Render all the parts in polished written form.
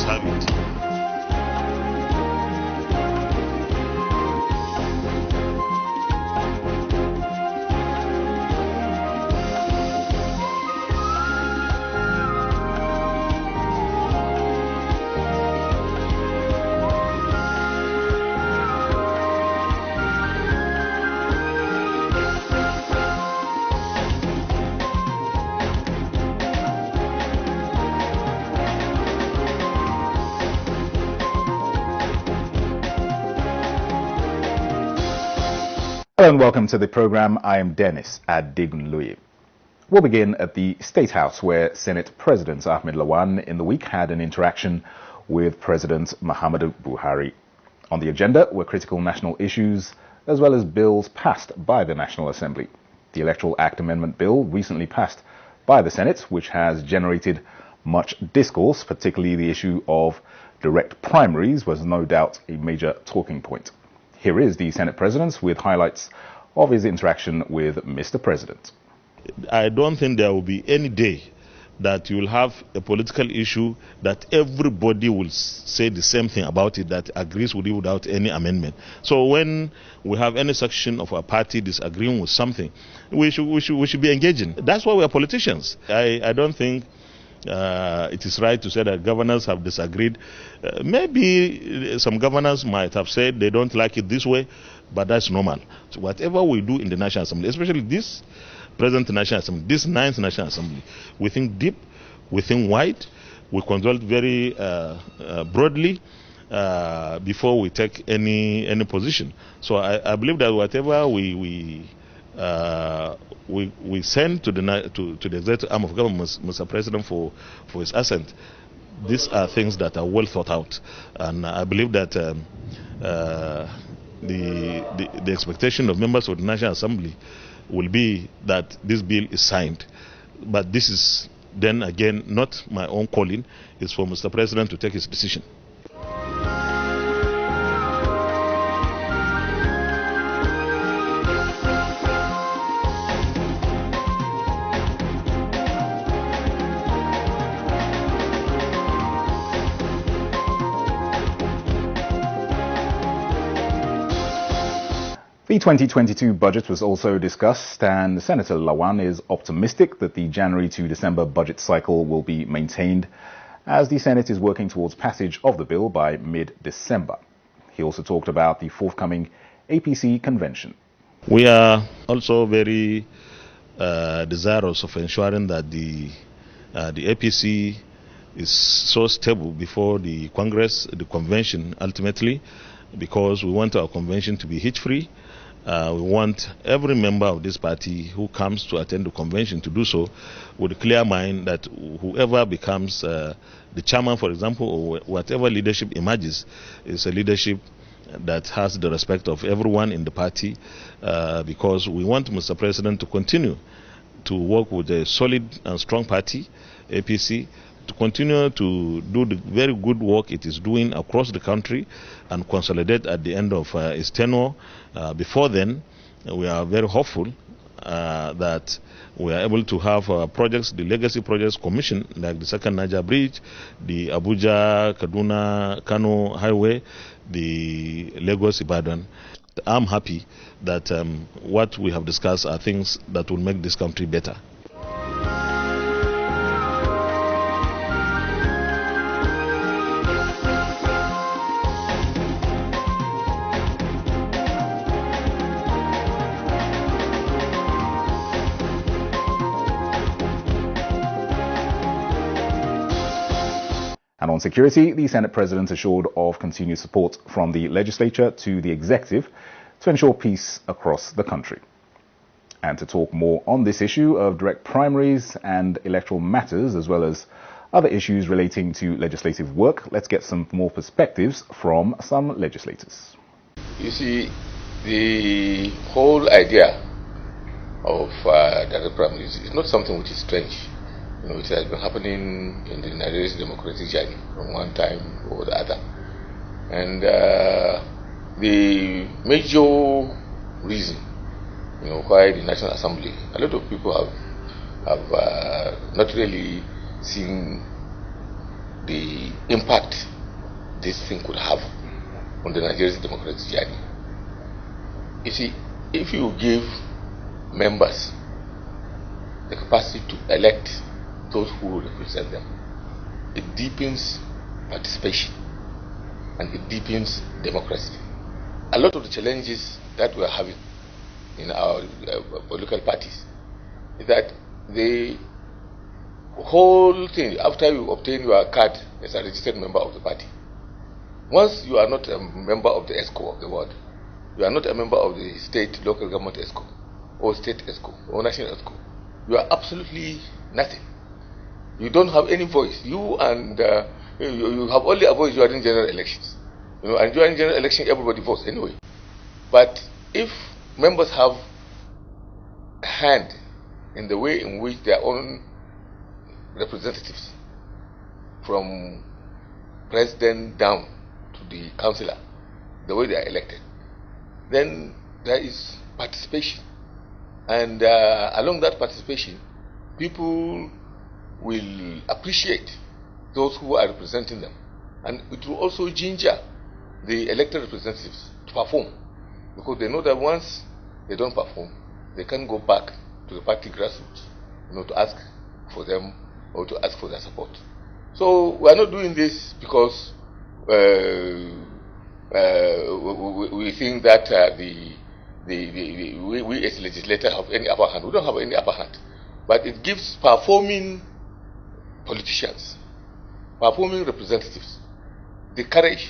have it. Hello and welcome to the program. I am Dennis Adigunloye. We'll begin at the State House, where Senate President Ahmed Lawan in the week had an interaction with President Muhammadu Buhari. On the agenda were critical national issues as well as bills passed by the National Assembly. The Electoral Act Amendment Bill recently passed by the Senate, which has generated much discourse, particularly the issue of direct primaries, was no doubt a major talking point. Here is the Senate President with highlights of his interaction with Mr. President. I don't think there will be any day that you will have a political issue that everybody will say the same thing about it, that agrees with you without any amendment. So when we have any section of our party disagreeing with something, we should be engaging. That's why we are politicians. I don't think it is right to say that governors have disagreed. Maybe some governors might have said they don't like it this way, but that's normal. So whatever we do in the National Assembly, especially this present National Assembly, this 9th National Assembly, we think deep, we think wide, we consult very broadly before we take any position. So I believe that whatever we send to the executive arm of government, Mr. President, for his assent, these are things that are well thought out, and I believe that the expectation of members of the National Assembly will be that this bill is signed. But this is then again not my own calling; it's for Mr. President to take his decision. The 2022 budget was also discussed, and Senator Lawan is optimistic that the January to December budget cycle will be maintained as the Senate is working towards passage of the bill by mid-December. He also talked about the forthcoming APC convention. We are also very desirous of ensuring that the APC is so stable before the Congress, the convention ultimately, because we want our convention to be hitch-free. We want every member of this party who comes to attend the convention to do so with a clear mind that whoever becomes the chairman, for example, or whatever leadership emerges, is a leadership that has the respect of everyone in the party, because we want Mr. President to continue to work with a solid and strong party, APC, to continue to do the very good work it is doing across the country and consolidate at the end of its tenure. Before then, we are very hopeful that we are able to have projects, the legacy projects commissioned, like the second Niger Bridge, the Abuja-Kaduna-Kano Highway, the Lagos-Ibadan. I'm happy that what we have discussed are things that will make this country better. And on security, the Senate President assured of continued support from the legislature to the executive to ensure peace across the country. And to talk more on this issue of direct primaries and electoral matters, as well as other issues relating to legislative work, let's get some more perspectives from some legislators. You see, the whole idea of direct primaries is not something which is strange. You know, it has been happening in the Nigerian democratic journey from one time or the other. And the major reason, you know, why the National Assembly, a lot of people have not really seen the impact this thing could have on the Nigerian democratic journey. You see, if you give members the capacity to elect those who represent them, it deepens participation and it deepens democracy. A lot of the challenges that we are having in our political parties is that the whole thing, after you obtain your card as a registered member of the party, once you are not a member of the ESCO of the world, you are not a member of the state local government ESCO or state ESCO or national ESCO, you are absolutely nothing. You don't have any voice. You have only a voice during general elections. And during general election, everybody votes anyway. But if members have a hand in the way in which their own representatives, from president down to the councillor, the way they are elected, then there is participation. And along that participation, people will appreciate those who are representing them. And it will also ginger the elected representatives to perform, because they know that once they don't perform, they can go back to the party grassroots, to ask for them or to ask for their support. So we are not doing this because we think that we as legislators have any upper hand. We don't have any upper hand, but it gives performing politicians, performing representatives, the courage,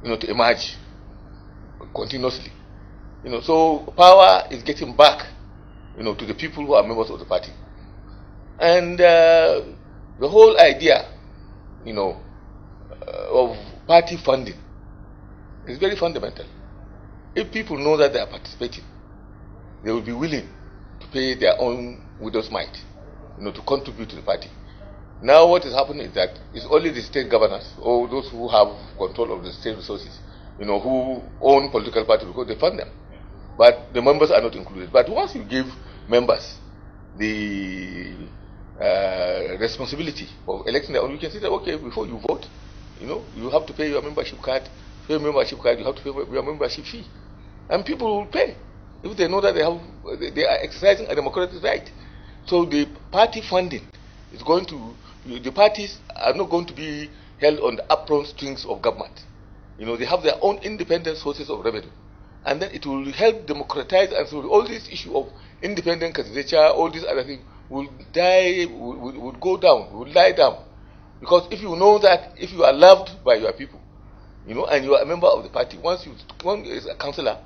to emerge continuously. So power is getting back, to the people who are members of the party. And the whole idea, of party funding is very fundamental. If people know that they are participating, they will be willing to pay their own widow's mite, to contribute to the party. Now what is happening is that it's only the state governors or those who have control of the state resources, who own political parties because they fund them. But the members are not included. But once you give members the responsibility of electing their own, you can say that, okay, before you vote, you have to pay your membership card. Pay your membership card, you have to pay your membership fee. And people will pay if they know that they are exercising a democratic right. So the party funding is going to, the parties are not going to be held on the upfront strings of government. They have their own independent sources of revenue. And then it will help democratize, and so all this issue of independent candidature, all these other things will die, will go down, will lie down. Because if you know that if you are loved by your people, and you are a member of the party, once you come as a councillor,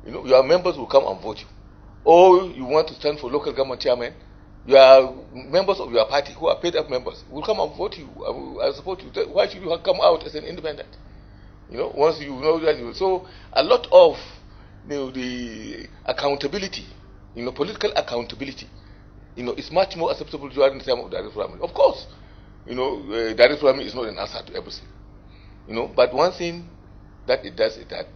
your members will come and vote you. Or you want to stand for local government chairman, your members of your party who are paid up members will come and vote you and support you. Why should you come out as an independent? Once you know that. So a lot of the accountability, political accountability, is much more acceptable during the time of direct primary. Of course, direct primary is not an answer to everything. But one thing that it does is that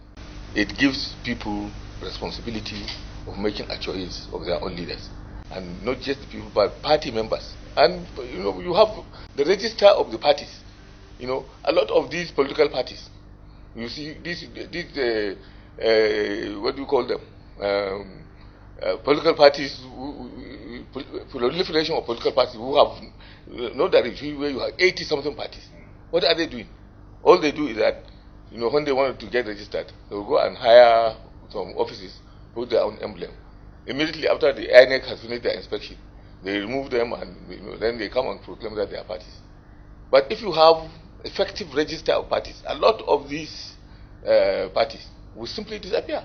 it gives people responsibility of making a choice of their own leaders, and not just the people, but party members. And you have the register of the parties. A lot of these political parties, you see these what do you call them? Political parties, proliferation of political parties who have no directory, where you have 80-something parties. What are they doing? All they do is that, when they want to get registered, they will go and hire some offices, put their own emblem. Immediately after the INEC has finished their inspection, they remove them, and then they come and proclaim that they are parties. But if you have effective register of parties, a lot of these parties will simply disappear.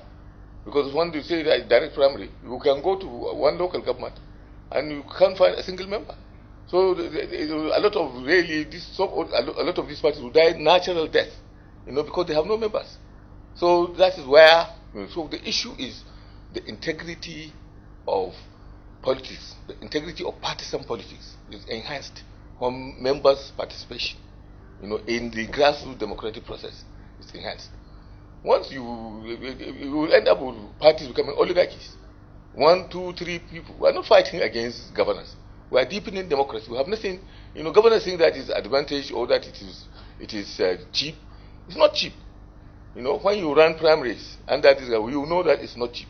Because when you say that direct primary, you can go to one local government and you can't find a single member. So a lot of these parties will die natural death, because they have no members. So that is where. So the issue is the integrity of politics, the integrity of partisan politics is enhanced when members' participation, in the grassroots democratic process is enhanced. Once you will end up with parties becoming oligarchies. 1, 2, 3 people. We are not fighting against governance. We are deepening democracy. We have nothing You know, governors think that is advantage or that it is cheap. It's not cheap. You know, when you run primaries, and that is, you know that it's not cheap.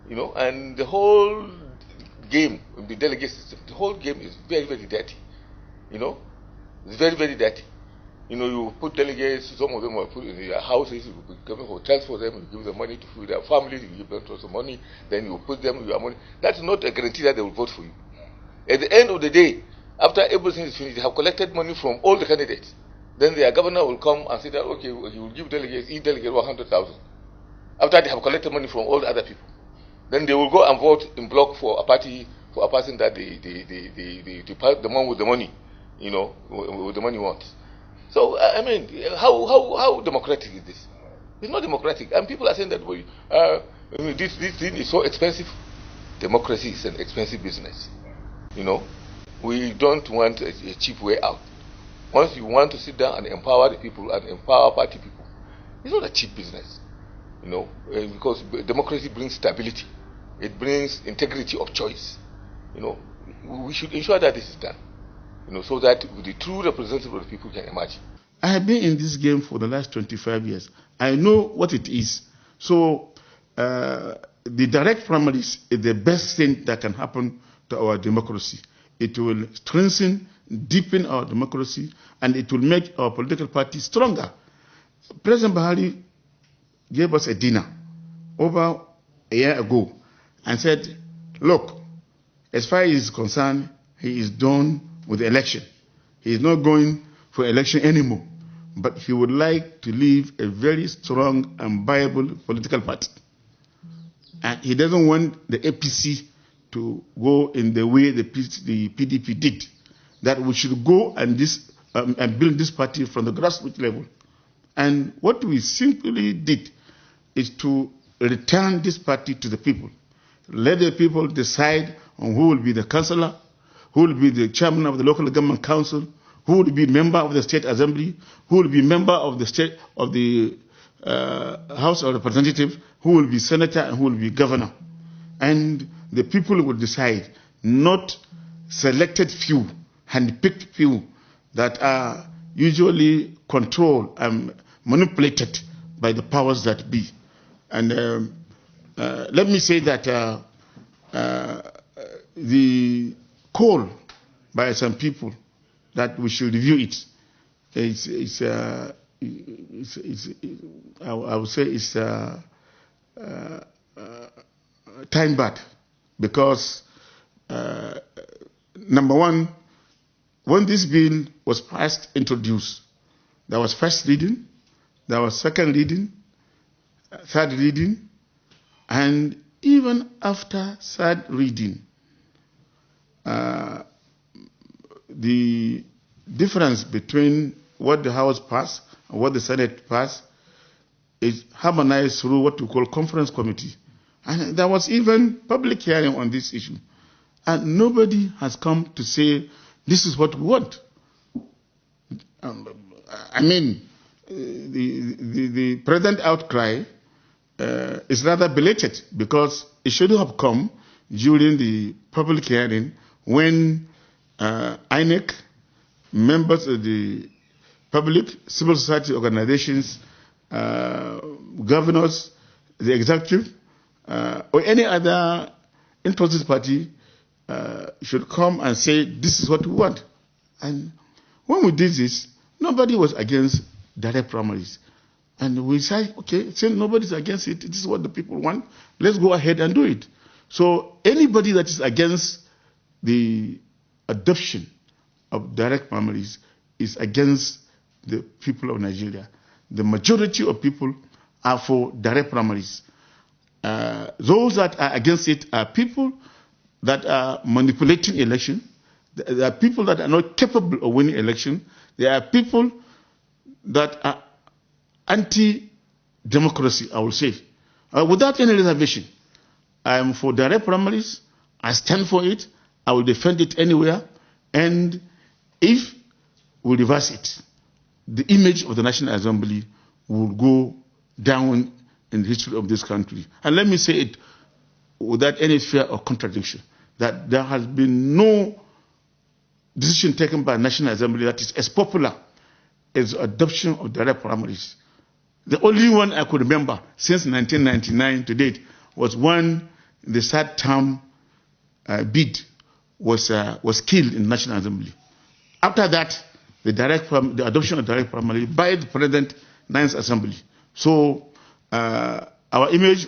You know, and the whole game, the delegate system, the whole game is very, very dirty. You know, it's very, very dirty. You know, you put delegates, some of them are put in their houses, you give them hotels for them, you give them money to feed their families, you give them some money, then you put them your money. That's not a guarantee that they will vote for you. At the end of the day, after everything is finished, they have collected money from all the candidates. Then their governor will come and say that, okay, he will give delegates, each delegate 100,000. After they have collected money from all the other people. Then they will go and vote in block for a party, for a person that the man with the money, you know, with the money wants. So, I mean, how democratic is this? It's not democratic. And people are saying that, this thing is so expensive. Democracy is an expensive business. You know, we don't want a cheap way out. Once you want to sit down and empower the people and empower party people, it's not a cheap business. You know, because democracy brings stability. It brings integrity of choice. You know, we should ensure that this is done. You know, so that the true representative of the people can emerge. I have been in this game for the last 25 years. I know what it is. So, the direct primaries is the best thing that can happen to our democracy. It will strengthen, deepen our democracy, and it will make our political party stronger. President Buhari gave us a dinner over a year ago and said, look, as far as he is concerned, he is done with the election. He is not going for election anymore. But he would like to leave a very strong and viable political party. And he doesn't want the APC to go in the way the PDP did. That we should go and build this party from the grassroots level. And what we simply did is to return this party to the people. Let the people decide on who will be the councillor, who will be the chairman of the local government council, who will be member of the state assembly, who will be member of the House of Representatives, who will be senator, and who will be governor. And the people will decide, not selected few, hand-picked few that are usually controlled and manipulated by the powers that be. And let me say that the call by some people that we should review it, I would say it's time bad, because number one, when this bill was first introduced, there was first reading, there was second reading, third reading, and even after third reading, the difference between what the House passed and what the Senate passed is harmonized through what we call conference committee. And there was even public hearing on this issue. And nobody has come to say, this is what we want. I mean, the present outcry is rather belated, because it should have come during the public hearing when INEC, members of the public, civil society organizations, governors, the executive, or any other interested party should come and say, this is what we want. And when we did this, nobody was against direct primaries. And we said, okay, since nobody's against it, this is what the people want, let's go ahead and do it. So anybody that is against the adoption of direct primaries is against the people of Nigeria. The majority of people are for direct primaries. Those that are against it are people that are manipulating election. There are people that are not capable of winning election. There are people that are anti-democracy, I will say. Without any reservation, I am for direct primaries. I stand for it. I will defend it anywhere. And if we reverse it, the image of the National Assembly will go down in the history of this country. And let me say it without any fear of contradiction, that there has been no decision taken by National Assembly that is as popular as the adoption of direct primaries. The only one I could remember since 1999 to date was when the third term bid was killed in the National Assembly. After that, the adoption of direct primary by the present Ninth Assembly. So our image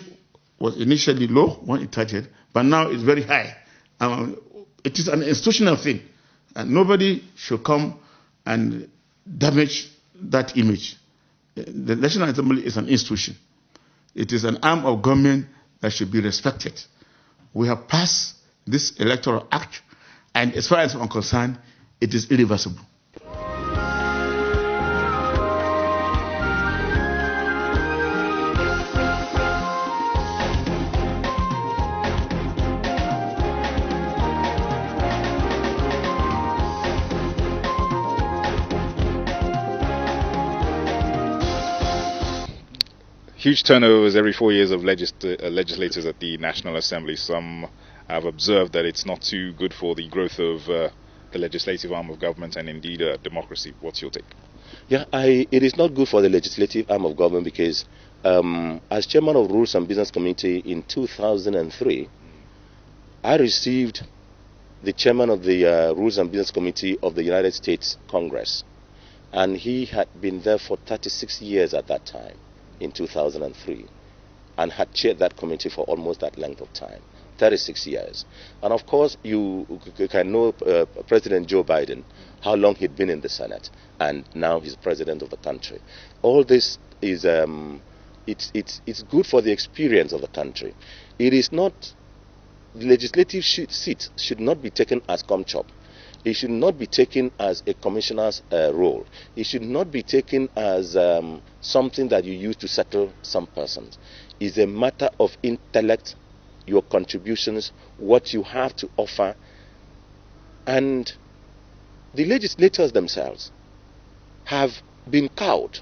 was initially low when it started, but now it's very high. It is an institutional thing, and nobody should come and damage that image. The National Assembly is an institution. It is an arm of government that should be respected. We have passed this electoral act, and as far as I'm concerned, it is irreversible. Huge turnovers every 4 years of legislators at the National Assembly. Some have observed that it's not too good for the growth of the legislative arm of government and indeed democracy. What's your take? Yeah, it is not good for the legislative arm of government because as chairman of Rules and Business Committee in 2003, I received the chairman of the Rules and Business Committee of the United States Congress, and he had been there for 36 years at that time. In 2003, and had chaired that committee for almost that length of time, 36 years. And of course, you can know President Joe Biden, how long he'd been in the Senate, and now he's president of the country. All this is it's good for the experience of the country. It is not, the legislative seat should not be taken as com-chop. It should not be taken as a commissioner's role. It should not be taken as something that you use to settle some persons. It's a matter of intellect, your contributions, what you have to offer. And the legislators themselves have been cowed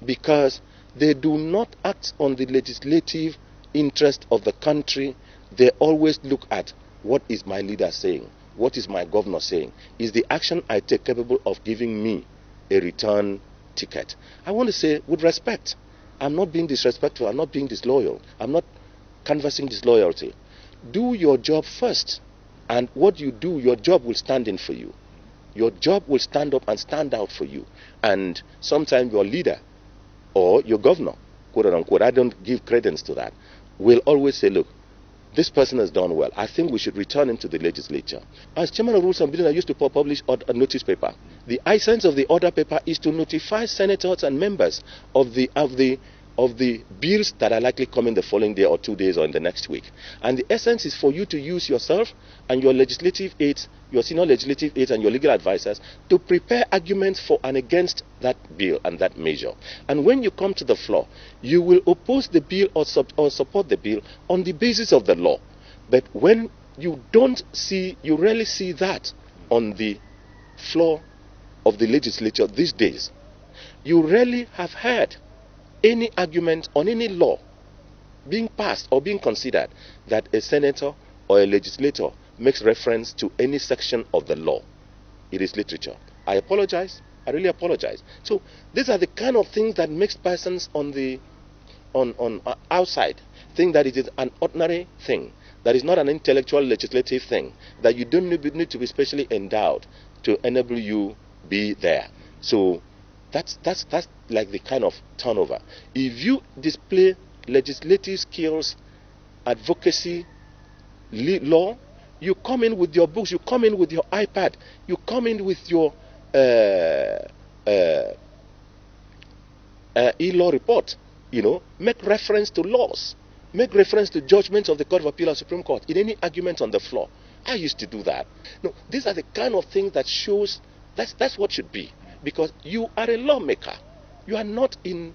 because they do not act on the legislative interest of the country. They always look at what is my leader saying. What is my governor saying? Is the action I take capable of giving me a return ticket? I want to say with respect, I'm not being disrespectful, I'm not being disloyal, I'm not canvassing disloyalty. Do your job first, and what you do, your job will stand in for you. Your job will stand up and stand out for you. And sometimes your leader or your governor, quote unquote, I don't give credence to that, will always say, look, this person has done well. I think we should return him to the legislature. As chairman of Rules and Business, I used to publish a notice paper. The essence of the order paper is to notify senators and members of the bills that are likely coming the following day or 2 days or in the next week. And the essence is for you to use yourself and your legislative aides, your senior legislative aides and your legal advisors to prepare arguments for and against that bill and that measure. And when you come to the floor, you will oppose the bill or support the bill on the basis of the law. But when you rarely see that on the floor of the legislature these days. You rarely have heard any argument on any law being passed or being considered that a senator or a legislator makes reference to any section of the law. It is literature. I apologize. I really apologize. So these are the kind of things that makes persons on outside think that it is an ordinary thing, that is not an intellectual legislative thing, that you don't need to be specially endowed to enable you be there. So that's like the kind of turnover. If you display legislative skills, advocacy, law, you come in with your books, you come in with your iPad, you come in with your e-law report, make reference to laws, make reference to judgments of the Court of Appeal or Supreme Court in any argument on the floor. I used to do that. No, these are the kind of things that shows that's what should be, because you are a lawmaker. You are not in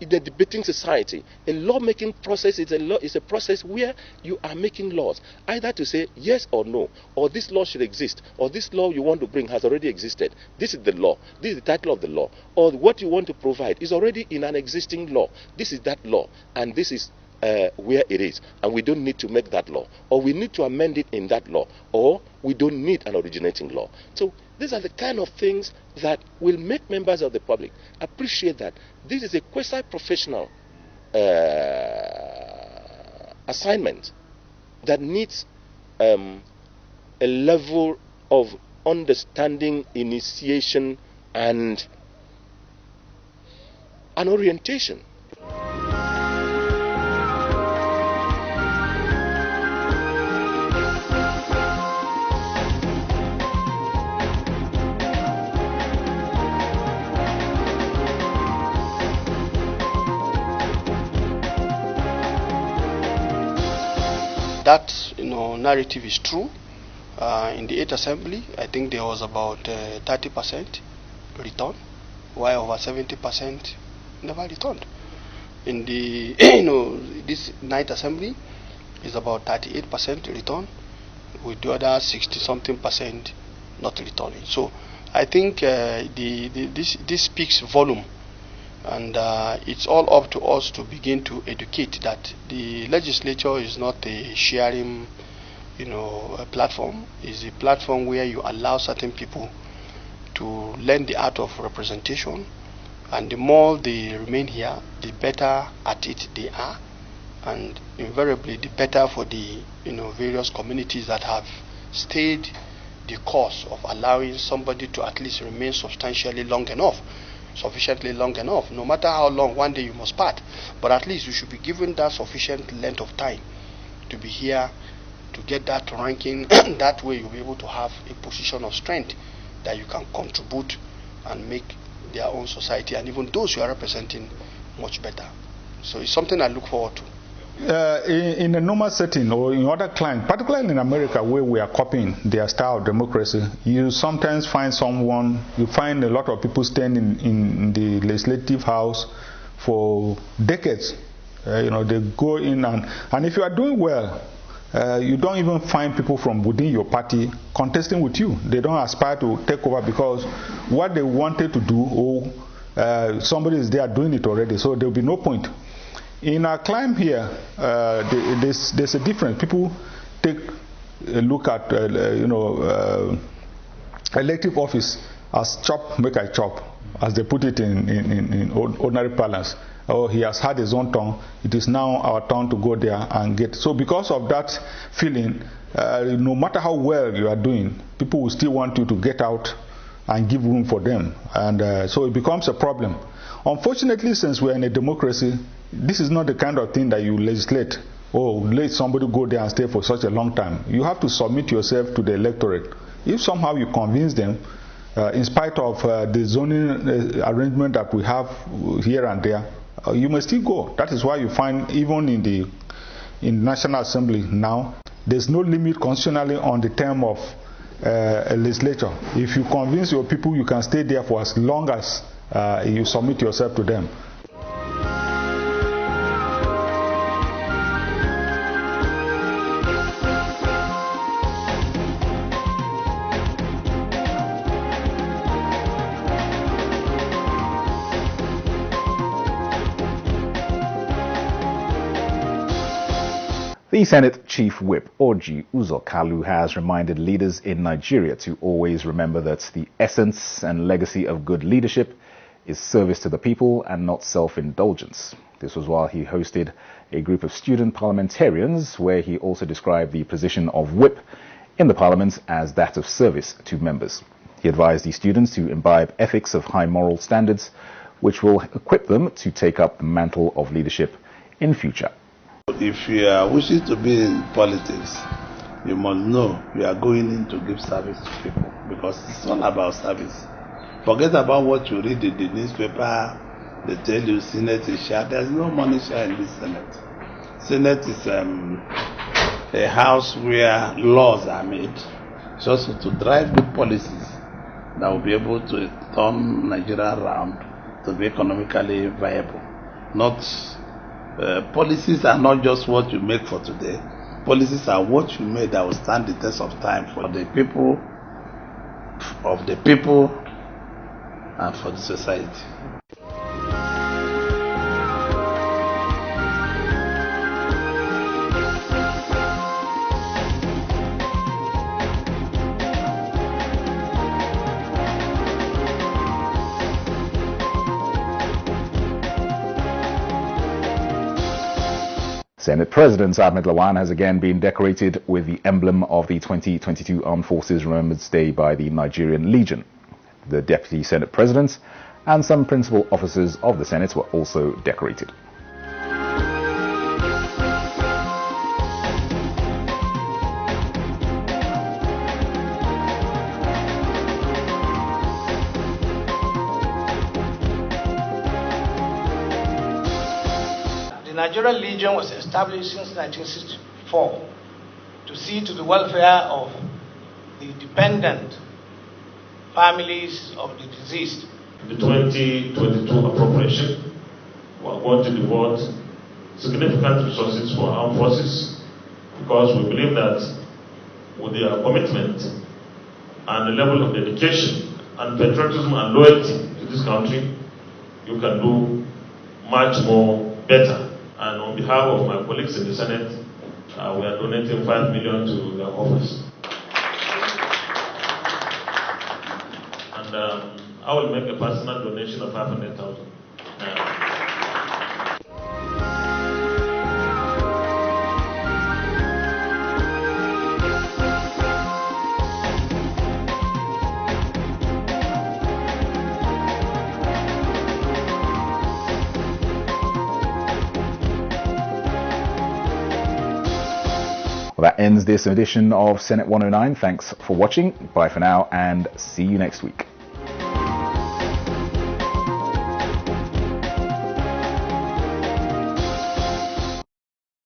a debating society. A lawmaking process is a process where you are making laws, either to say yes or no, or this law should exist, or this law you want to bring has already existed. This is the law. This is the title of the law. Or what you want to provide is already in an existing law. This is that law, and this is where it is, and we don't need to make that law, or we need to amend it in that law, or we don't need an originating law. So these are the kind of things that will make members of the public appreciate that this is a quasi-professional assignment that needs a level of understanding, initiation, and an orientation. That narrative is true. In the 8th Assembly, I think there was about 30% return, while over 70% never returned. In the this 9th Assembly is about 38% return, with the other 60-something% not returning. So I think this speaks volume, and it's all up to us to begin to educate that the legislature is not a sharing a platform. Is a platform where you allow certain people to learn the art of representation, and the more they remain here, the better at it they are, and invariably the better for the various communities that have stayed the course of allowing somebody to at least remain sufficiently long enough, no matter how long. One day you must part, but at least you should be given that sufficient length of time to be here, to get that ranking. That way you'll be able to have a position of strength that you can contribute and make their own society, and even those you are representing, much better. So it's something I look forward to. In a normal setting or in other climes, particularly in America where we are copying their style of democracy, you sometimes find a lot of people staying in the legislative house for decades. They go in and if you are doing well, you don't even find people from within your party contesting with you. They don't aspire to take over because what they wanted to do, somebody is there doing it already, so there will be no point. In our climb here, there's a difference. People take a look at elective office as chop make I chop, as they put it in ordinary parlance. Oh, he has had his own turn, it is now our turn to go there and get. So because of that feeling, no matter how well you are doing, people will still want you to get out and give room for them, and so it becomes a problem. Unfortunately, since we are in a democracy, this is not the kind of thing that you legislate. Let somebody go there and stay for such a long time. You have to submit yourself to the electorate. If somehow you convince them, in spite of the zoning arrangement that we have here and there, you may still go. That is why you find even in the National Assembly now, there's no limit constitutionally on the term of a legislature. If you convince your people, you can stay there for as long as you submit yourself to them. The Senate Chief Whip, Orji Uzor Kalu, has reminded leaders in Nigeria to always remember that the essence and legacy of good leadership is service to the people and not self-indulgence. This was while he hosted a group of student parliamentarians, where he also described the position of Whip in the parliament as that of service to members. He advised the students to imbibe ethics of high moral standards, which will equip them to take up the mantle of leadership in future. If you are wishing to be in politics, you must know you are going in to give service to people, because it's all about service. Forget about what you read in the newspaper. They tell you Senate is share. There's no money share in this Senate. Senate is a house where laws are made. It's also to drive good policies that will be able to turn Nigeria around to be economically viable. Policies are not just what you make for today. Policies are what you make that will stand the test of time for the people, of the people, and for the society. Senate President Ahmed Lawan has again been decorated with the emblem of the 2022 Armed Forces Remembrance Day by the Nigerian Legion. The Deputy Senate President and some principal officers of the Senate were also decorated. The Nigerian Legion was established since 1964 to see to the welfare of the dependent families of the deceased. The 2022 appropriation, we are going to devote significant resources for armed forces because we believe that with their commitment and the level of dedication and patriotism and loyalty to this country, you can do much more better. And on behalf of my colleagues in the Senate, we are donating 5 million to their office. And I will make a personal donation of 500,000. Well, that ends this edition of Senate 109. Thanks for watching. Bye for now and see you next week.